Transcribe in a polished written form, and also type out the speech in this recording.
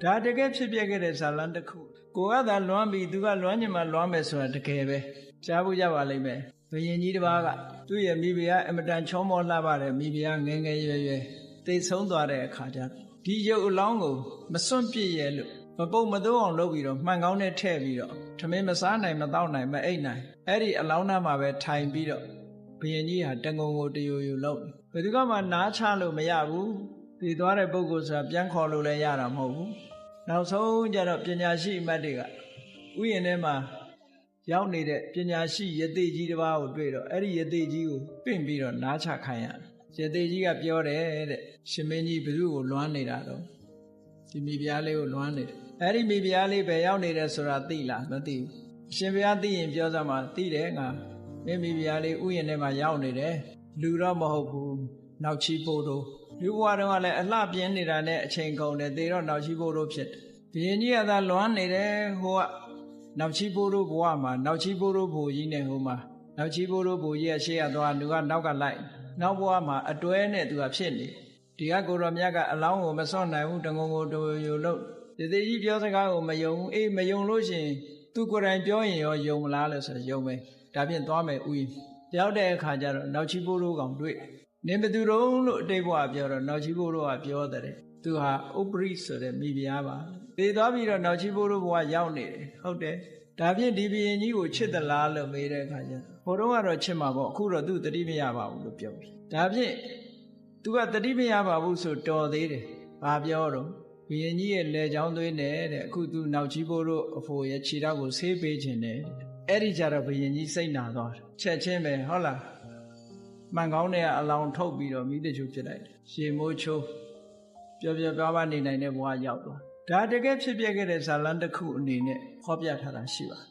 ဒါတကယ်ဖြစ်ပြခဲ့တဲ့ဇာလန်းတစ်ခုကိုကသာလွမ်းပြီးသူကလွမ်းညင်မှလွမ်းမယ်ဆိုတာတကယ်ပဲကြားဖို့ရပါလိမ့်မယ်ဘုရင်ကြီးတစ်ပါးကသူ့ရဲ့မိဖုရားအမတန်ချောမောလှပတဲ့မိဖုရားငယ်ငယ်ရွယ်ရွယ်သိဆုံးသွားတဲ့အခါကျဒီရုပ်အလောင်းကိုမစွန့်ပစ်ရဲလို့မပုတ်မသိုးအောင်လုပ်ပြီးတော့မှန်ကောင်းနဲ့ထည့်ပြီးတော့ထမင်းမစားနိုင်မတောက်နိုင်မအိပ်နိုင်အဲ့ဒီအလောင်းသားမှာပဲထိုင်ပြီးတော့ဘုရင်ကြီးဟာတငုံကိုတယူယူလုပ်ဘယ်သူကမှနားချလို့မရဘူးဒီသွားတဲ့ပုဂ္ဂိုလ်ဆိုတာပြန်ခေါ်လို့လည်းရတာမဟုတ်ဘူးနောက်ဆုံးကျတော့ပညာရှိအမတ်တွေကဥယျာဉ်ထဲမှာရောက်နေတဲ့ပညာရှိယသိကြီးတစ်ပါးကိုတွေ့တော့အဲ့ဒီယသိကြီးကိုပင့်ပြီးတော့နားချခိုင်းရတယ်ယသိကြီးကပြောတယ်တဲ့ရှင်မင်းကြီးဘယ်သူကိုလွမ်းနေတာတော့ဒီမိဖုရားလေးကိုလွမ်းနေတယ်အဲ့ဒီမိဖုရားလေးပဲရောက်နေတယ်ဆိုတာသိလားမသိဘူးအရှင်ဘုရားသိရင်ပြောစမ်းပါသိတယ်ငါမိဖုရားလေးဥယျာဉ်ထဲမှာရောက်နေတယ်လူတော့မဟုတ်ဘူးနောက်ချီပို့တော့လူဘဝတုန်းကလည်းအလှပြင်းနေတာနဲ့အချိန်ကုန်တယ်သေတော့နောက်ချီပို့တော့ဖြစ်တယ်ဘုရင်ကြီးကသာလွမ်းနေတယ်ဟိုကနောက်ချီပိုးတို့ဘဝမှာနောက်ချီပိုးတို့ဘိုလ်ကြီးနဲ့ဟိုမှာနောက်ချီပိုးတို့ဘိုလ်ကြီးရဲ့ရှေ့ရသွားသူကနောက်ကလိုက်နောက်ဘဝမှာအတွဲနဲ့သူကဖြစ်နေဒီကကိုရောမြတ်ကအလောင်းကိုမစွန့်နိုင်ဘူးတငုံကိုတူယူလို့ဒီသေးကြီးပြောစကားကိုမယုံအေးမယုံလို့ရှိရင်သူကိုယ်တိုင်ပြောရင်ရောယုံမလားလို့ဆိုယုံမယ်ဒါဖြင့်သွားမယ်ဥယျာဉ်ရောက်တဲ့အခါကျတော့နောက်ချီပိုးတို့ကောင်တွေ့နင်ဘသူတုံးလို့အတိတ်ဘဝပြောတော့နောက်ချီပိုးတို့ကပြောတယ်သူဟာဥပရိဆိုတဲ့မိဖုရားပါသေသွားပြီးတော့နောက်ချီပိုးတို့ဘဝရောက်နေတယ်ဟုတ်တယ်ဒါဖြင့်ဒီဘုရင်ကြီးကိုချစ်သလားလို့မေးတဲ့အခါကျဟိုတုန်းကတော့ချစ်မှာပေါ့အခုတော့သူတတိမရပါဘူးလို့ပြောပြီဒါဖြင့်သူကတတိမရပါဘူးဆိုတော်သေးတယ်ဘာပြောတော့ဘုရင်ကြီးရဲ့လေချောင်းသွေးနဲ့တဲ့အခုသူနောက်ချီပိုးတို့အဖိုးရဲ့ခြေထောက်ကိုဆေးပေးခြင်းနဲ့အဲ့ဒီကြတော့ဘုရင်ကြီးစိတ်နာသွားတယ်ချက်ချင်းပဲဟုတ်လားမှန်ကောင်းတဲ့အလောင်းထုတ်ပြီးတော့မိတချို့ဖြစ်လိုက်တယ်ရှေမိုးချိုးပျော်ပျော်ပါးပါးနေနိုင်တဲ့ဘဝရောက်သွားဒါတကယ်ဖြစ်ပြခဲ့တဲ့ဇာလန်းတစ်ခုအနေနဲ့ဟောပြထားတာရှိပါတယ်